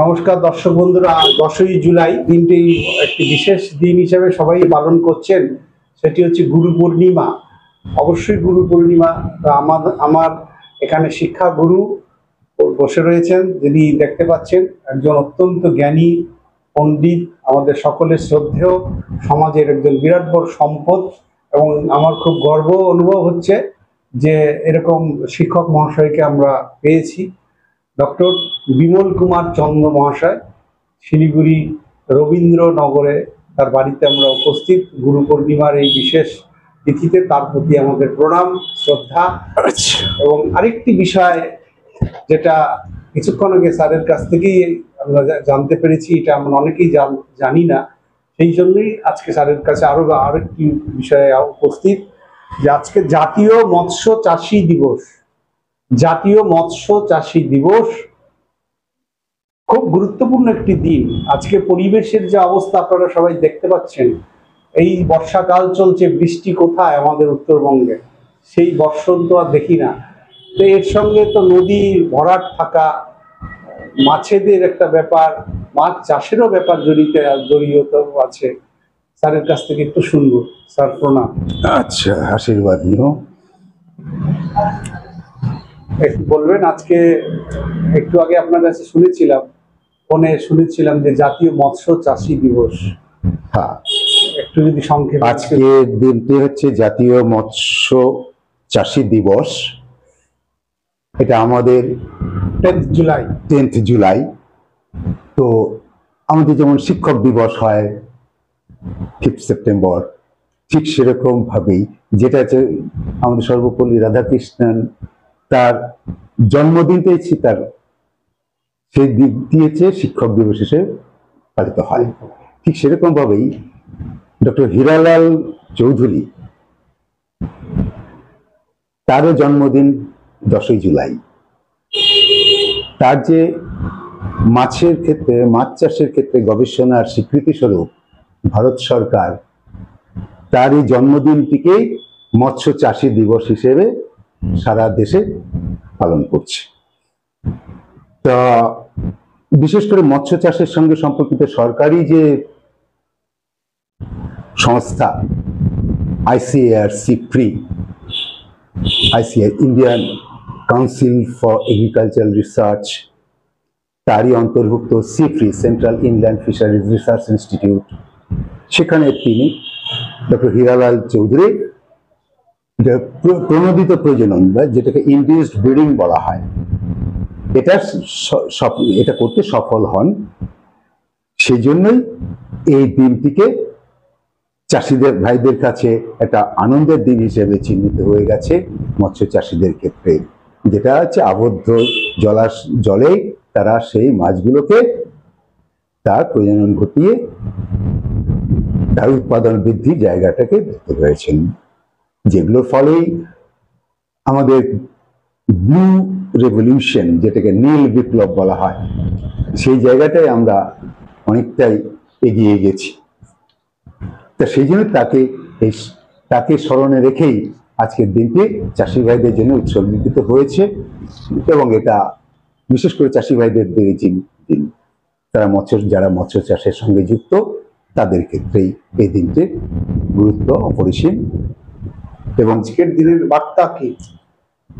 নমস্কার দর্শক বন্ধুরা, 10ই জুলাই দিনটি একটি বিশেষ দিন হিসেবে সবাই পালন করছেন। সেটি হচ্ছে গুরু পূর্ণিমা। অবশ্যই গুরু পূর্ণিমা। আমার এখানে শিক্ষা গুরু বসে রয়েছেন, যিনি দেখতে পাচ্ছেন একজন অত্যন্ত জ্ঞানী পণ্ডিত, আমাদের সকলের শ্রদ্ধেয়, সমাজের একজন বিরাট বড় সম্পদ। এবং আমার খুব গর্ব অনুভব হচ্ছে যে এরকম শিক্ষক মহাশয়কে আমরা পেয়েছি। ডক্টর বিমল কুমার চন্দ্র মহাশয়, শিলিগুড়ি রবীন্দ্রনগরে তার বাড়িতে আমরা উপস্থিত গুরু পূর্ণিমার এই বিশেষ তিথিতে। তার প্রতি আমাদের প্রণাম, শ্রদ্ধা। এবং আরেকটি বিষয় যেটা কিছুক্ষণ আগে স্যারের কাছ থেকেই আমরা জানতে পেরেছি, এটা আমরা অনেকেই জানি না, সেই জন্যই আজকে স্যারের কাছে আরেকটি বিষয়ে উপস্থিত, যে আজকে জাতীয় মৎস্য চাষী দিবস। জাতীয় মৎস্য চাষী দিবস খুব গুরুত্বপূর্ণ একটি দিন। আজকে পরিবেশের যে অবস্থা আপনারা সবাই দেখতে পাচ্ছেন, এই বর্ষাকাল চলছে, বৃষ্টি কোথায় আমাদের উত্তরবঙ্গে, সেই বর্ষণ তো আর দেখি না। তো এর সঙ্গে তো নদী ভরাট থাকা, মাছেদের একটা ব্যাপার, মাছ চাষেরও ব্যাপার জড়িত আছে। স্যারের কাছ থেকে একটু শুনবো। স্যার প্রণাম। আচ্ছা, আশীর্বাদ নিও। একটু বলবেন, আজকে একটু আগে আপনার কাছে ফোনে শুনেছিলাম যে জাতীয় মৎস্য চাষী দিবস। হ্যাঁ, একটু যদি সংক্ষেপে। আজকের দিনটি হচ্ছে জাতীয় মৎস্য চাষী দিবস। এটা আমাদের 10th জুলাই। তো আমাদের যেমন শিক্ষক দিবস হয় 5th সেপ্টেম্বর, ঠিক সেরকম ভাবেই যেটা হচ্ছে আমাদের সর্বপল্লী রাধাকৃষ্ণন, তার জন্মদিনটাই তার সেই দিক দিয়েছে শিক্ষক দিবস হিসেবে পালিত হয়। ঠিক সেরকম ভাবেই ডক্টর হীরালাল চৌধুরী, তারও জন্মদিন 10ই জুলাই। তার যে মাছের ক্ষেত্রে, মাছ চাষের ক্ষেত্রে গবেষণার স্বীকৃতি স্বরূপ ভারত সরকার তার এই জন্মদিনটিকেই মৎস্য চাষী দিবস হিসেবে সারা দেশে পালন করছে। তা বিশেষ করে মৎস্য চাষের সঙ্গে সম্পর্কিত সরকারি যে সংস্থা ICAR, Indian council for agricultural research, তারই অন্তর্ভুক্ত CIFRI, central inland fisheries research institute, সেখানে তিনি ডক্টর হীরালাল চৌধুরী প্রণোদিত প্রজনন, বা যেটাকে ইনডিউসড ব্রিডিং বলা হয়, এটা করতে সফল হন। সেই জন্যই এই দিনটিকে চাষিদের ভাইদের কাছে একটা আনন্দের দিন হিসেবে চিহ্নিত হয়ে গেছে মৎস্য চাষিদের ক্ষেত্রে, যেটা হচ্ছে আবদ্ধ জলে তারা সেই মাছগুলোকে তার প্রজনন ঘটিয়ে তার উৎপাদন বৃদ্ধির জায়গাটাকে দেখতে পেরেছেন, যেগুলোর ফলেই আমাদের ব্লু রেভলিউশন, যেটাকে নীল বিপ্লব বলা হয়, সেই জায়গাটায় আমরা অনেকটাই এগিয়ে গেছি। তা সেই জন্য তাকে স্মরণে রেখেই আজকের দিনটি চাষি ভাইদের জন্য উৎসর্গিত হয়েছে। এবং এটা বিশেষ করে চাষি ভাইদের দিন, যারা মৎস্য চাষের সঙ্গে যুক্ত, তাদের ক্ষেত্রেই এই দিনটির গুরুত্ব অপরিসীম। এবং আজকের দিনের বার্তা কি?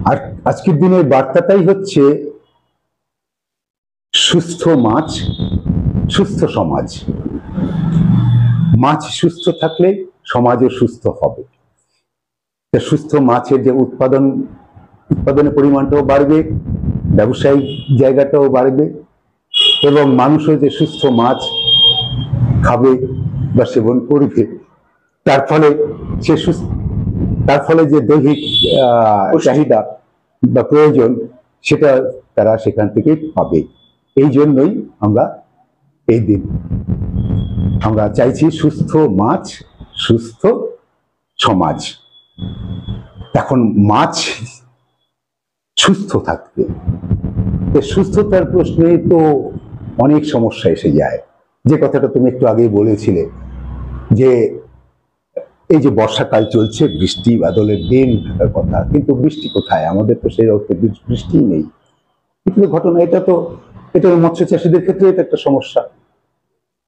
আর আজকের দিনের বার্তাটাই হচ্ছে সুস্থ মাছ, সুস্থ সমাজ। মাছ সুস্থ থাকলে সমাজও সুস্থ হবে। সুস্থ মাছের যে উৎপাদনের পরিমাণটাও বাড়বে, ব্যবসায়িক জায়গাটাও বাড়বে, এবং মানুষও যে সুস্থ মাছ খাবে বা সেবন করবে, তার ফলে যে দৈহিক চাহিদা বা প্রয়োজন, সেটা তারা সেখান থেকে পাবে। এই জন্যই আমরা চাইছি সুস্থ মাছ, সুস্থ সমাজ। এখন মাছ সুস্থ থাকবে, সুস্থতার প্রশ্নে তো অনেক সমস্যা এসে যায়। যে কথাটা তুমি একটু আগেই বলেছিলে, যে এই যে বর্ষাকাল চলছে, বৃষ্টি বাদলের দিন থাকার কথা, কিন্তু বৃষ্টি কোথায়? আমাদের তো সেই অর্থে বৃষ্টি নেই। কিন্তু ঘটনা এটা তো এটা মৎস্য চাষীদের ক্ষেত্রে এটা একটা সমস্যা,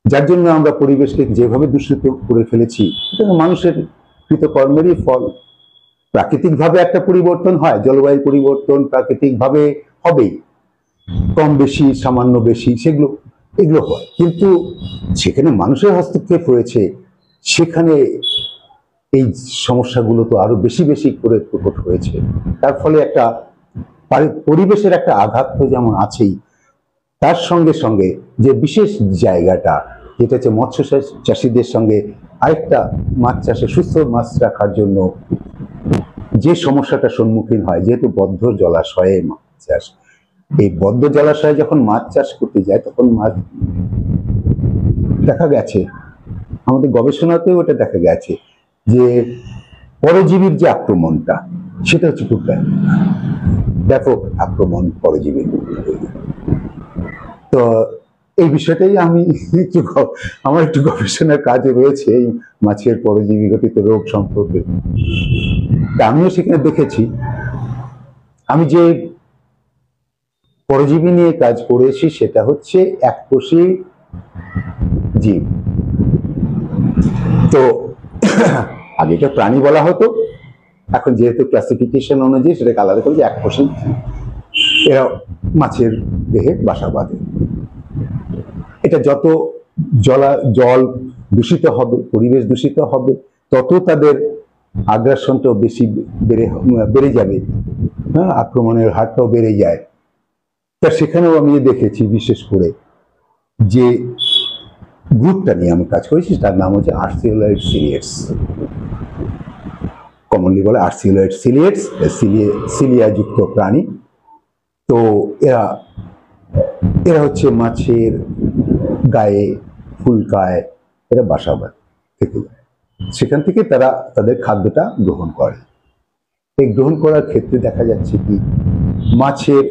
যার জন্য আমরা পরিবেশকে যেভাবে দূষিত করে ফেলেছি, এটা মানুষের কৃতকর্মেরই ফল। প্রাকৃতিকভাবে একটা পরিবর্তন হয়, জলবায়ু পরিবর্তন প্রাকৃতিকভাবে হবেই, কম বেশি সামান্য বেশি এগুলো হয়, কিন্তু সেখানে মানুষের হস্তক্ষেপ হয়েছে, সেখানে এই সমস্যাগুলো তো আরো বেশি বেশি করে প্রকট হয়েছে। তার ফলে একটা পরিবেশের একটা আঘাত তো যেমন আছেই, তার সঙ্গে সঙ্গে যে বিশেষ জায়গাটা যেটা হচ্ছে মৎস্য চাষীদের সঙ্গে আরেকটা মাছ চাষে সুস্থ মাছ রাখার জন্য যে সমস্যাটা সম্মুখীন হয়, যেহেতু বদ্ধ জলাশয়ে মাছ চাষ, এই বদ্ধ জলাশয়ে যখন মাছ চাষ করতে যায় তখন মাছ দেখা গেছে, আমাদের গবেষণাতেও ওটা দেখা গেছে যে পরজীবীর যে আক্রমণটা সেটা হচ্ছে খুব ব্যাপক আক্রমণ পরজীবীর। তো এই বিষয়টাই আমি আমার একটু গবেষণার কাজে রয়েছে এই মাছের পরজীবী ঘটিত রোগ সম্পর্কে। আমিও সেখানে দেখেছি, আমি যে পরজীবী নিয়ে কাজ করেছি সেটা হচ্ছে এককোষী জীব। তো আগেটা প্রাণী বলা হতো, এখন যেহেতু ক্লাসিফিকেশন অনুযায়ী সেটাকে আলাদা করে যে এককোষী, এরা মাছের দেহে বাসা বাঁধে। এটা যত জল দূষিত হবে, পরিবেশ দূষিত হবে, তত তাদের আগ্রাসনটাও বেশি বেড়ে যাবে, হ্যাঁ, আক্রমণের হারটাও বেড়ে যায়। তা সেখানেও আমি দেখেছি বিশেষ করে যে গ্রুপটা নিয়ে আমি কাজ করেছি, তার নাম হচ্ছে আর্সিওলয়েড সিলিয়েটস, কমনলি বলে আর্সিওলয়েড সিলিয়েটস, সিলিয়াযুক্ত প্রাণী। তো এরা হচ্ছে মাছের গায়ে, ফুলকায় এরা বাসা থেকে যায়, সেখান থেকে তারা তাদের খাদ্যটা গ্রহণ করে। এই গ্রহণ করার ক্ষেত্রে দেখা যাচ্ছে কি, মাছের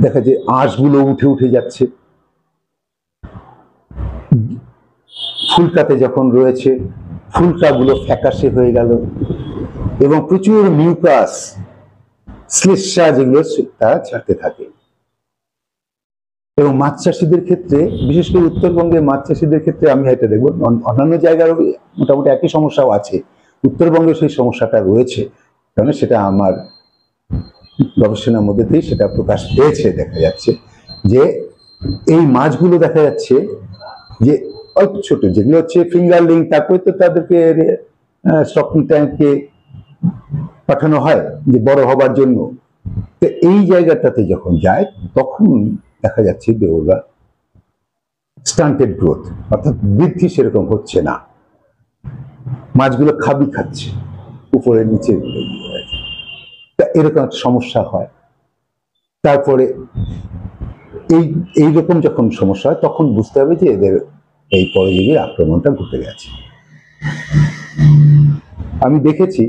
দেখা যায় আঁশগুলো উঠে উঠে যাচ্ছে, ফুলকাতে যখন রয়েছে ফুলকাগুলো ফ্যাকাশে হয়ে গেল, এবং প্রচুর মিউকাস শ্লেষ্মা যেগুলো তারা ছাড়তে থাকে। এবং মাছ চাষীদের ক্ষেত্রে, বিশেষ করে উত্তরবঙ্গের মাছ চাষীদের ক্ষেত্রে আমি এটা দেখবো, অন্যান্য জায়গার মোটামুটি একই সমস্যাও আছে, উত্তরবঙ্গে সেই সমস্যাটা রয়েছে, কারণ সেটা আমার গবেষণার মধ্যে দিয়ে সেটা প্রকাশ পেয়েছে। দেখা যাচ্ছে যে এই মাছগুলো দেখা যাচ্ছে যে অল্প ছোট, যেগুলো হচ্ছে ফিঙ্গারলিং, তারপরে তো তাদেরকে স্টকিং ট্যাঙ্কে পাঠানো হয় যে বড় হবার জন্য। তো এই জায়গাটাতে যখন যায় তখন দেখা যাচ্ছে যে ওরা স্টান্টেড গ্রোথ, অর্থাৎ বৃদ্ধি সেরকম হচ্ছে না, মাছগুলো খাবি খাচ্ছে উপরে নিচে, তা এরকম একটা সমস্যা হয়। তারপরে এইরকম যখন সমস্যা হয় তখন বুঝতে হবে যে এদের এই পরজীবীর আক্রমণটা ঘটে গেছে। আমি দেখেছি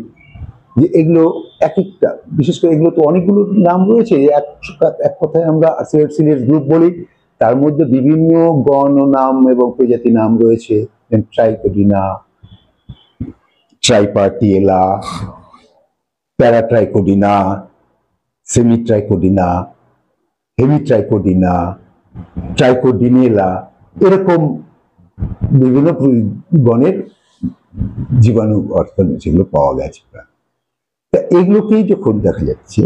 যে এগুলো এক একটা, বিশেষ করে এগুলো তো অনেকগুলো নাম রয়েছে, এক কথায় আমরা আর্সিওলয়েড সিলিয়েটস গ্রুপ বলি, তার মধ্যে বিভিন্ন গণ নাম এবং প্রজাতি নাম রয়েছে, ট্রাইকোডিনা, ট্রাইপার্টিয়েলা, প্যারাট্রাইকোডিনা, সেমিট্রাইকোডিনা, হেমিট্রাইকোডিনা, ট্রাইকোডিনেলা, এরকম বিভিন্ন গণের জীবাণু অর্থাৎ যেগুলো পাওয়া গেছে। তা এগুলোকেই যখন দেখা যাচ্ছে,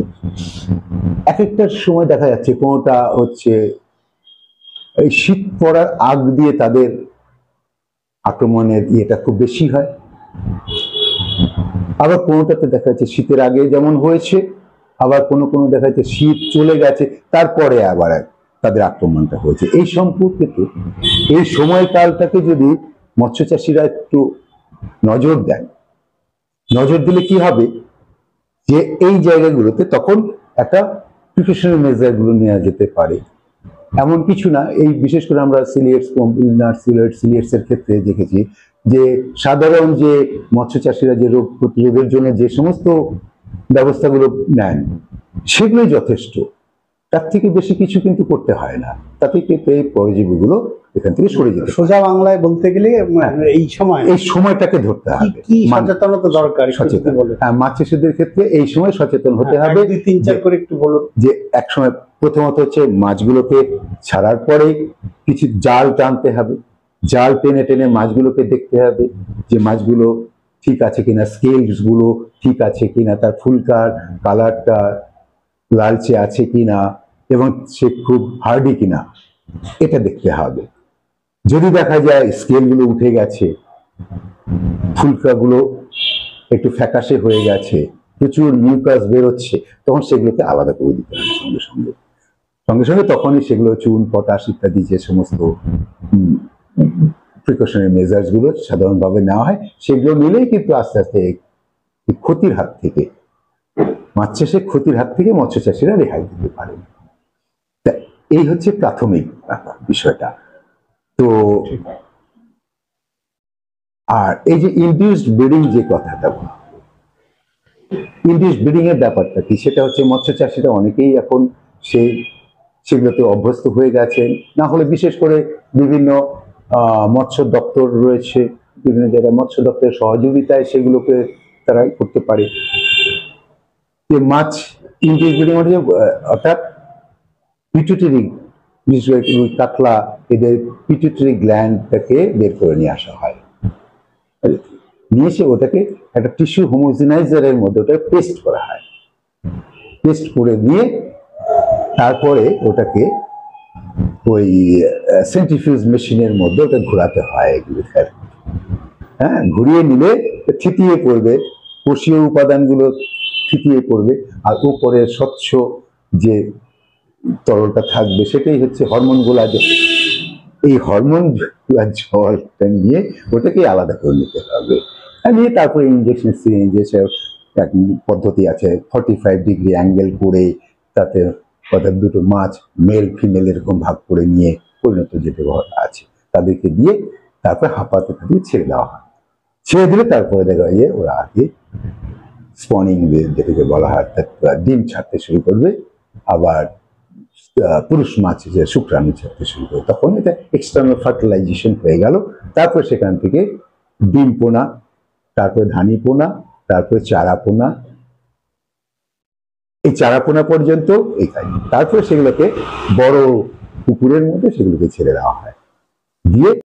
এক একটার সময় দেখা যাচ্ছে কোনোটা হচ্ছে এই শীত পড়ার আগ দিয়ে তাদের আক্রমণের ইয়েটা খুব বেশি হয়, আবার কোনোটাতে দেখা যাচ্ছে শীতের আগে যেমন হয়েছে, আবার কোনো কোনো দেখা যাচ্ছে শীত চলে গেছে তারপরে আবার তাদের আক্রমণটা হয়েছে। এই সম্পর্কে তো এই সময়কালটাকে যদি মৎস্য চাষীরা একটু নজর দেন, নজর দিলে কি হবে যে এই জায়গাগুলোতে তখন একটা প্রিকশনারি মেজার গুলো নেওয়া যেতে পারে। এমন কিছু না, এই বিশেষ করে আমরা সিলিয়েটস এর ক্ষেত্রে দেখেছি যে সাধারণ যে মৎস্য চাষীরা যে রোগ প্রতিরোধের জন্য যে সমস্ত ব্যবস্থাগুলো নেন সেগুলোই যথেষ্ট, তার থেকে বেশি কিছু কিন্তু করতে হয় না, তাতে কিন্তু এই পরজীবীগুলো এখান থেকে সরে যেতে। সোজা বাংলায় বলতে গেলে এই সময়টাকে ধরতে হবে, কি সচেতনতা দরকার, সচেতন। মাছ চাষীদের ক্ষেত্রে এই সময় সচেতন হতে হবে। 2-3-4 করে একটু বলুন। যে এক সময় প্রথমত হচ্ছে মাছগুলোকে ছাড়ার পরে কিছু জাল টানতে হবে, জাল টেনে টেনে মাছগুলোকে দেখতে হবে যে মাছগুলো ঠিক আছে কিনা, স্কেলস গুলো ঠিক আছে কিনা, তার ফুলকার কালারটা লালচে আছে কিনা এবং সে খুব হার্ডি কিনা এটা দেখতে হবে। যদি দেখা যায় স্কেলগুলো উঠে গেছে, ফুলকাগুলো একটু ফ্যাকাশে হয়ে গেছে, প্রচুর মিউকাস বেরোচ্ছে, তখন সেগুলোকে আলাদা করে দিতে হবে সঙ্গে সঙ্গে সঙ্গে সঙ্গে তখনই সেগুলো চুন, পটাশ ইত্যাদি যে সমস্ত প্রিকশনারি মেজার্স গুলো সাধারণভাবে নেওয়া হয় সেগুলো নিলেই কিন্তু আস্তে আস্তে ক্ষতির হাত থেকে, মাছ চাষের ক্ষতির হাত থেকে মৎস্য চাষিরা রেহাই দিতে পারে। এই হচ্ছে প্রাথমিক বিষয়টা। তো আর এই যে ইনডিউসড ব্রিডিং যে কথাটা, ইনডিউসড ব্রিডিং এর ব্যাপারটা কি, সেটা হচ্ছে মৎস্য চাষিরা অনেকেই এখন সেগুলোতে অভ্যস্ত হয়ে গেছেন, না হলে বিশেষ করে বিভিন্ন মৎস্য দপ্তর রয়েছে, বিভিন্ন জায়গায় মৎস্য দপ্তরের সহযোগিতায় সেগুলোকে তারা করতে পারে। মাছ ইনডিউসড ব্রিডিং অর্থাৎ পিটুইটারি, বিশেষ করে কাতলা, এদের পিটুইটারি গ্ল্যান্ডটাকে বের করে নিয়ে আসা হয়, নিয়ে এসে ওটাকে একটা টিস্যু হোমোজেনাইজারের মধ্যে ওটা পেস্ট করা হয়, পেস্ট করে নিয়ে তারপরে ওটাকে ওই সেন্ট্রিফিউজ মেশিনের মধ্যে ওটা ঘোরাতে হয়। হ্যাঁ, ঘুরিয়ে নিলে থিতিয়ে পড়বে, কোষীয় উপাদানগুলো থিতিয়ে পড়বে, আর উপরে স্বচ্ছ যে তরলটা থাকবে সেটাই হচ্ছে হরমোন গুলা। এই হরমোন জলটা নিয়ে ওটাকে আলাদা করে নিতে হবে, নিয়ে তারপরে ইনজেকশন সিরিঞ্জে পদ্ধতি আছে, 45 ডিগ্রি অ্যাঙ্গেল করে তাতে অর্থাৎ দুটো মাছ মেল ফিমেল এরকম ভাগ করে নিয়ে পরিণত যেতে আছে তাদেরকে দিয়ে তারপরে হাঁপাতে তাদের ছেড়ে দেওয়া হয়। ছেড়ে দিলে তারপরে দেখা যায় যে ওরা আগে স্পনিং যেটাকে বলা হয়, ডিম ছাড়তে শুরু করবে, আবার পুরুষ মাছ যে শুক্রাণু ছাড়তে শুরু করে, তখন এটা এক্সটার্নাল ফার্টিলাইজেশন হয়ে গেল। তারপরে সেখান থেকে ডিম পোনা, তারপরে ধানি পোনা, তারপরে চারা পোনা, এই চারা পোনা পর্যন্ত এই কাজ। তারপরে সেগুলোকে বড় পুকুরের মধ্যে সেগুলোকে ছেড়ে দেওয়া হয়, দিয়ে